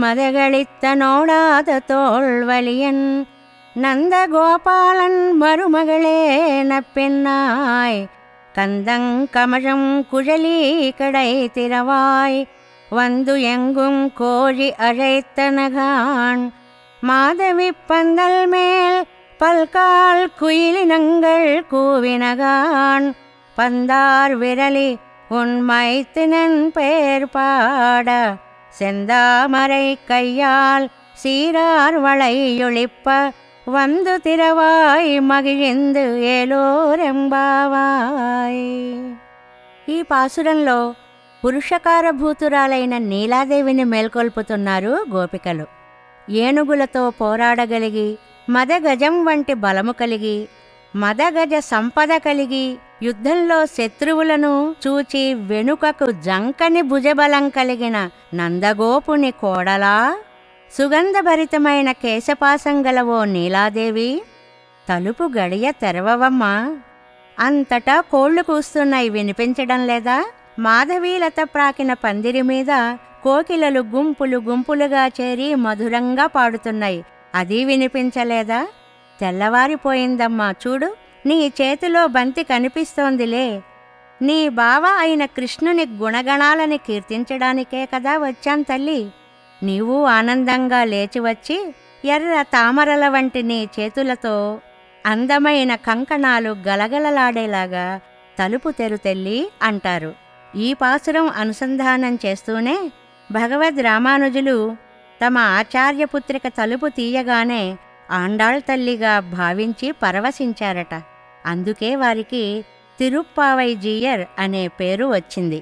மதகளித்த நோடாத தோள்வலியன் நந்தகோபாலன் மருமகளே நப்பெண்ணாய் கந்தங்கமழம் குழலி கடை திறவாய் வந்து எங்கும் கோழி அழைத்தனகான் மாதவி பந்தல் மேல் பல்கால் குயிலினங்கள் கூவினகான் பந்தார் விரலி உன் மைத்தினன் பெயர் பாட செந்தாமரை கையால் சீரார் வளையொளிப்ப வந்து திரவாய் మగిழிందు ఏలోరెంబావాయ్. ఈ పాసురంలో పురుషకారభూతురాలైన నీలాదేవిని మేల్కొల్పుతున్నారు గోపికలు. ఏనుగులతో పోరాడగలిగి మదగజం వంటి బలము కలిగి మదగజ సంపద కలిగి యుద్ధంలో శత్రువులను చూచి వెనుకకు జంకని భుజబలం కలిగిన నందగోపుని కోడలా సుగంధభరితమైన కేశపాసం గలవో నీలాదేవి తలుపు గడియ తెరవవమ్మా. అంతటా కోళ్లు కూస్తున్నాయి, వినిపించడం లేదా? మాధవీలత ప్రాకిన పందిరి మీద కోకిలలు గుంపులు గుంపులుగా చేరి మధురంగా పాడుతున్నాయి, అది వినిపించలేదా? తెల్లవారిపోయిందమ్మా, చూడు నీ చేతిలో బంతి కనిపిస్తోందిలే. నీ బావ అయిన కృష్ణుని గుణగణాలని కీర్తించడానికే కదా వచ్చాం తల్లి. నీవు ఆనందంగా లేచివచ్చి ఎర్ర తామరల వంటి నీ చేతులతో అందమైన కంకణాలు గలగలలాడేలాగా తలుపు తెరు తెల్లి అంటారు. ఈ పాసురం అనుసంధానం చేస్తూనే భగవద్ రామానుజులు తమ ఆచార్యపుత్రిక తలుపు తీయగానే ఆండాళ్ తల్లిగా భావించి పరవశించారట. అందుకే వారికి తిరుప్పావై జీయర్ అనే పేరు వచ్చింది.